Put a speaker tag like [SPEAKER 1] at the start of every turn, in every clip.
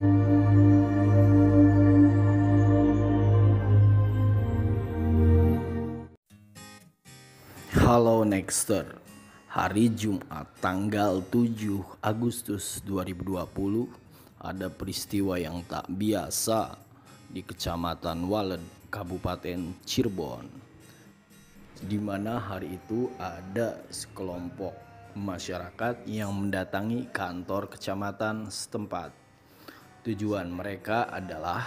[SPEAKER 1] Halo Nexter, hari Jumat tanggal 7 Agustus 2020 ada peristiwa yang tak biasa di Kecamatan Walet, Kabupaten Cirebon, di mana hari itu ada sekelompok masyarakat yang mendatangi kantor kecamatan setempat. Tujuan mereka adalah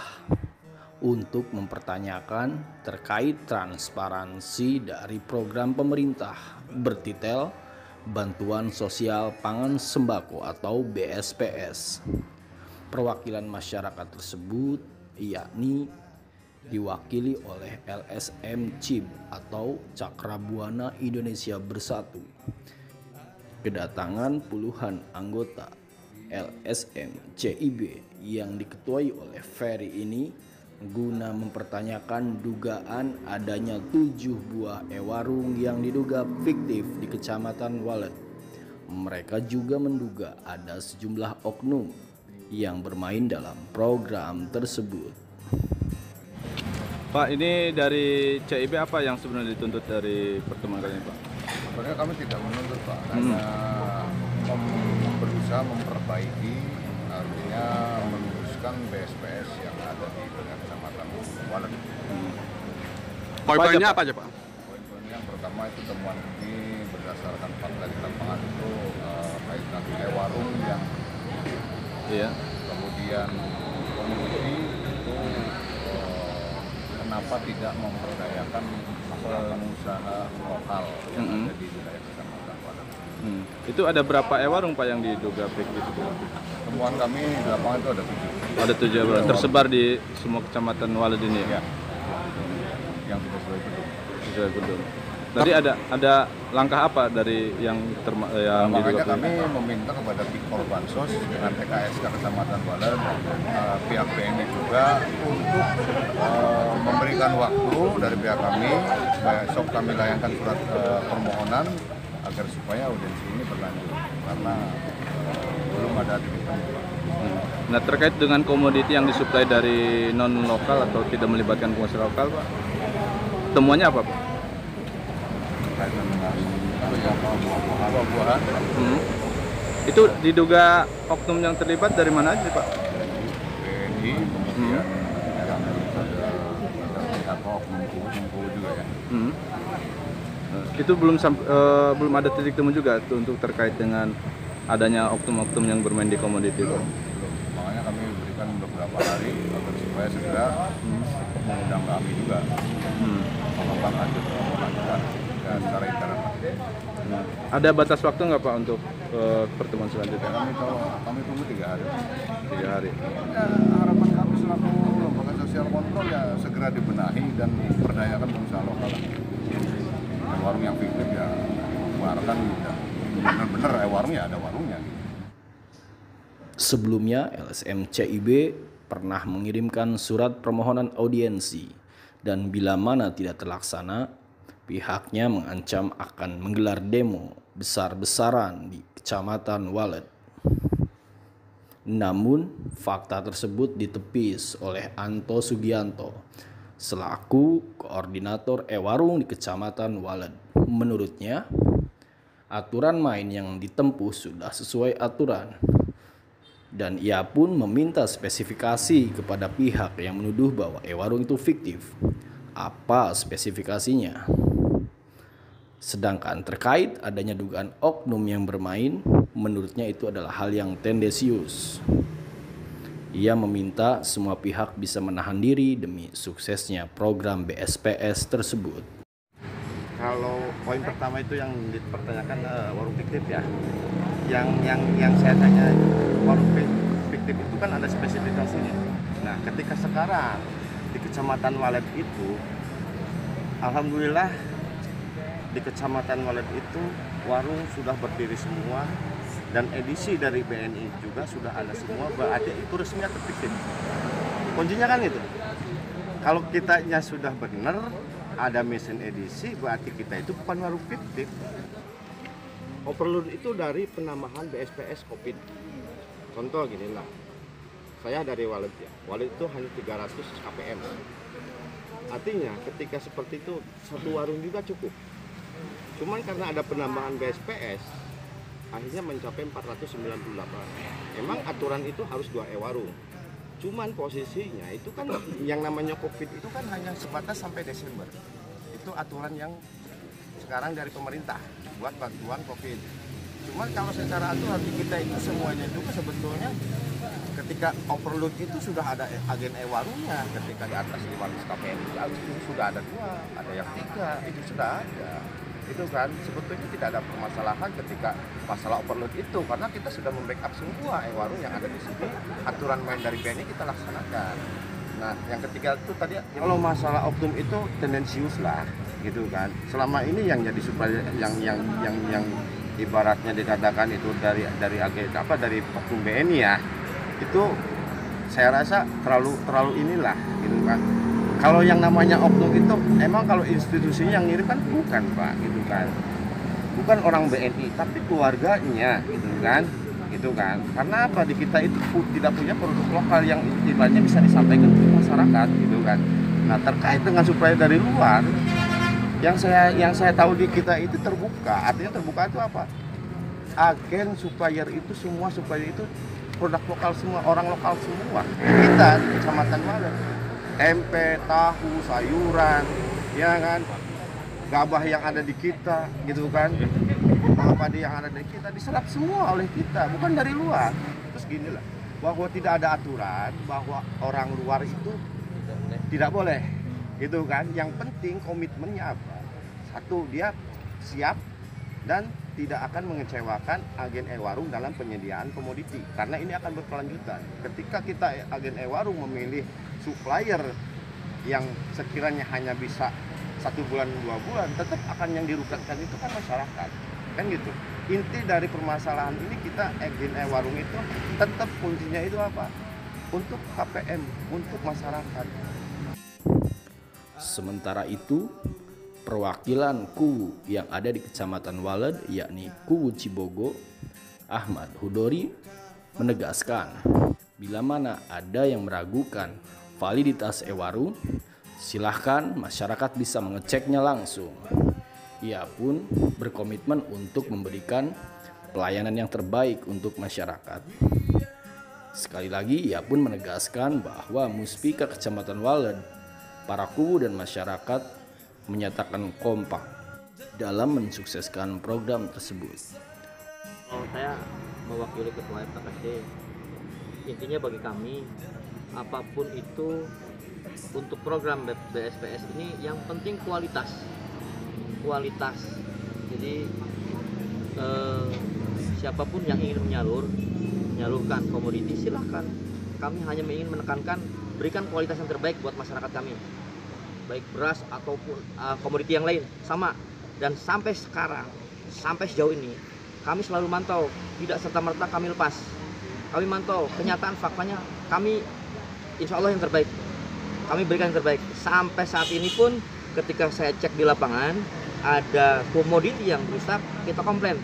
[SPEAKER 1] untuk mempertanyakan terkait transparansi dari program pemerintah bertitel Bantuan Sosial Pangan Sembako atau BSPS. Perwakilan masyarakat tersebut yakni diwakili oleh LSM CIB atau Cakrabuana Indonesia Bersatu. Kedatangan puluhan anggota LSM CIB yang diketuai oleh Ferry ini guna mempertanyakan dugaan adanya 7 buah e-warung yang diduga fiktif di Kecamatan Walet. Mereka juga menduga ada sejumlah oknum yang bermain dalam program tersebut.
[SPEAKER 2] Pak, ini dari CIB apa yang sebenarnya dituntut dari pertemuan kali ini, Pak?
[SPEAKER 3] Sebenarnya kami tidak menuntut, Pak, hanya berusaha memperbaiki, artinya meluruskan BSPS yang ada di Kecamatan Walet.
[SPEAKER 2] Poin-poinnya apa aja, Pak?
[SPEAKER 3] Poin-poin yang pertama itu temuan ini berdasarkan fakta di lapangan itu kaitan warung yang
[SPEAKER 2] Iya.
[SPEAKER 3] kemudian komoditi itu kenapa tidak memperdayakan pengusaha lokal yang ada di wilayah Kecamatan Walet.
[SPEAKER 2] Itu ada berapa e-warung, Pak, yang diduga fiktif?
[SPEAKER 3] Temuan kami di lapangan itu ada 7.
[SPEAKER 2] Ada 7 e-warung tersebar di semua Kecamatan Walet ini ya?
[SPEAKER 3] Ya, yang tidak sesuai itu.
[SPEAKER 2] Sesuai gedung. Tadi ada langkah apa dari yang
[SPEAKER 3] Makanya
[SPEAKER 2] diduga
[SPEAKER 3] kami meminta kepada Pikor Bansos dengan TKSK Kecamatan Walet, pihak BNI juga untuk memberikan waktu dari pihak kami supaya esok kami layangkan surat permohonan agar supaya audiensi ini berlanjut karena belum ada titik temu.
[SPEAKER 2] Nah, terkait dengan komoditi yang disuplai dari non lokal atau tidak melibatkan pengusaha lokal, Pak, temuannya apa, Pak?
[SPEAKER 3] Kaitan dengan buah-buahan.
[SPEAKER 2] Itu diduga oknum yang terlibat dari mana aja, Pak?
[SPEAKER 3] BNI, kemudian yang ada pihak oknum juga ya.
[SPEAKER 2] Itu belum ada titik temu juga tuh untuk terkait dengan adanya oknum-oknum yang bermain di komoditi itu.
[SPEAKER 3] Makanya kami berikan beberapa hari agar supaya segera mengundang kami juga melakukan lanjutan secara internal.
[SPEAKER 2] Ada batas waktu nggak, Pak, untuk pertemuan selanjutnya?
[SPEAKER 3] Kami tunggu 3 hari.
[SPEAKER 2] 3 hari.
[SPEAKER 3] Ya, harapan kami selaku lembaga sosial kontrol ya segera dibenahi dan berdayakan pengusaha lokal. Warung yang fiktif ya mengeluarkan benar-benar warung ya ada warungnya.
[SPEAKER 1] Sebelumnya LSM CIB pernah mengirimkan surat permohonan audiensi dan bila mana tidak terlaksana, pihaknya mengancam akan menggelar demo besar-besaran di Kecamatan Walet. Namun, fakta tersebut ditepis oleh Anto Sugianto selaku koordinator e-warung di Kecamatan Walet. Menurutnya, aturan main yang ditempuh sudah sesuai aturan. Dan ia pun meminta spesifikasi kepada pihak yang menuduh bahwa e-warung itu fiktif. Apa spesifikasinya? Sedangkan terkait adanya dugaan oknum yang bermain, menurutnya itu adalah hal yang tendensius. Ia meminta semua pihak bisa menahan diri demi suksesnya program BSPS tersebut.
[SPEAKER 4] Kalau poin pertama itu yang dipertanyakan warung fiktif ya. Yang saya tanya warung fiktif itu kan ada spesifikasinya. Nah, ketika sekarang di Kecamatan Walet itu, alhamdulillah di Kecamatan Walet itu warung sudah berdiri semua dan edisi dari BNI juga sudah ada semua, berarti itu resminya terfiktif. Kuncinya kan itu. Kalau kitanya sudah benar, ada mesin edisi, berarti kita itu bukan warung fiktif. Overload itu dari penambahan BSPS COVID. Contoh gini lah, saya dari Wallet ya. Wallet itu hanya 300 kpm. Artinya ketika seperti itu satu warung juga cukup. Cuman karena ada penambahan BSPS, akhirnya mencapai 498. Emang aturan itu harus 2 warung. Cuman posisinya itu kan yang namanya COVID itu kan hanya sebatas sampai Desember. Itu aturan yang sekarang dari pemerintah buat bantuan COVID. Cuman kalau secara aturan di kita itu semuanya juga sebetulnya ketika overload itu sudah ada agen warungnya. Ketika di atas 500 kpm itu sudah ada 2, ada yang 3, itu sudah ada. Itu kan sebetulnya tidak ada permasalahan ketika masalah overload itu, karena kita sudah membackup semua warung yang ada di sini. Aturan main dari BNI kita laksanakan. Nah, yang ketiga itu tadi kalau masalah oknum itu tendensius lah, gitu kan. Selama ini yang jadi supaya yang ibaratnya dikatakan itu dari dari oknum BNI ya, itu saya rasa terlalu inilah, gitu kan. Kalau yang namanya oknum itu emang kalau institusinya yang ngirim kan bukan Pak, gitu kan. Bukan orang BNI tapi keluarganya, gitu kan. Karena apa, di kita itu tidak punya produk lokal yang ibaratnya bisa disampaikan ke masyarakat, gitu kan. Nah, terkait dengan supplier dari luar, yang saya tahu di kita itu terbuka. Artinya terbuka itu apa? Agen supplier itu semua supplier itu produk lokal semua, orang lokal semua. Kita di Kecamatan Wallet, tempe, tahu, sayuran, ya kan, gabah yang ada di kita, gitu kan, padi yang ada di kita diserap semua oleh kita, bukan dari luar. Terus gini lah, bahwa tidak ada aturan bahwa orang luar itu tidak boleh, gitu kan. Yang penting komitmennya apa? Satu, dia siap dan tidak akan mengecewakan agen warung dalam penyediaan komoditi, karena ini akan berkelanjutan. Ketika kita agen warung memilih supplier yang sekiranya hanya bisa 1 bulan 2 bulan, tetap akan yang dirugikan itu kan masyarakat, kan gitu. Inti dari permasalahan ini kita agen warung itu tetap kuncinya itu apa? Untuk KPM, untuk masyarakat.
[SPEAKER 1] Sementara itu, perwakilan Kuwu yang ada di Kecamatan Waled, yakni Kuwu Cibogo, Ahmad Hudori, menegaskan bila mana ada yang meragukan validitas warung, silahkan masyarakat bisa mengeceknya langsung. Ia pun berkomitmen untuk memberikan pelayanan yang terbaik untuk masyarakat. Sekali lagi, ia pun menegaskan bahwa Muspika Kecamatan Waled, para Kuwu dan masyarakat menyatakan kompak dalam mensukseskan program tersebut.
[SPEAKER 5] Saya mewakili Ketua RTKC. Intinya bagi kami, apapun itu untuk program BSPS ini yang penting kualitas. Jadi siapapun yang ingin menyalurkan komoditi silahkan. Kami hanya ingin menekankan berikan kualitas yang terbaik buat masyarakat kami, baik beras ataupun komoditi yang lain sama. Dan sampai sekarang, sampai sejauh ini kami selalu mantau, tidak serta-merta kami lepas. Kami mantau kenyataan faktanya, kami insya Allah yang terbaik. Kami berikan yang terbaik. Sampai saat ini pun ketika saya cek di lapangan, ada komoditi yang rusak, kita komplain.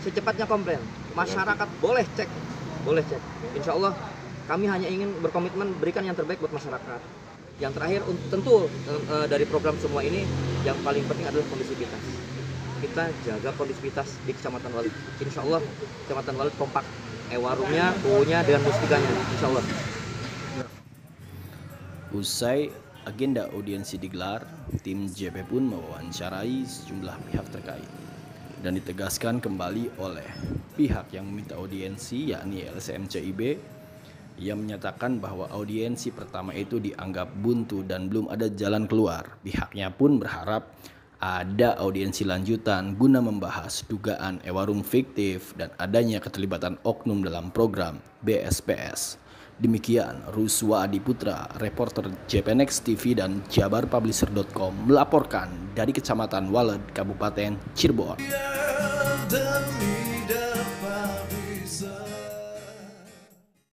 [SPEAKER 5] Secepatnya komplain. Masyarakat boleh cek. Insya Allah kami hanya ingin berkomitmen berikan yang terbaik buat masyarakat. Yang terakhir, tentu dari program semua ini yang paling penting adalah kondisivitas. Kita jaga kondisivitas di Kecamatan Waled. Insya Allah Kecamatan Waled kompak. Warungnya, kuunya dengan muspikanya, insya Allah.
[SPEAKER 1] Usai agenda audiensi digelar, tim JP pun mewawancarai sejumlah pihak terkait dan ditegaskan kembali oleh pihak yang meminta audiensi, yakni LSM CIB, yang menyatakan bahwa audiensi pertama itu dianggap buntu dan belum ada jalan keluar. Pihaknya pun berharap ada audiensi lanjutan guna membahas dugaan warung fiktif dan adanya keterlibatan oknum dalam program BSPS. Demikian Ruswa Adiputra, reporter JPNext TV dan jabarpublisher.com melaporkan dari Kecamatan Waled, Kabupaten Cirebon.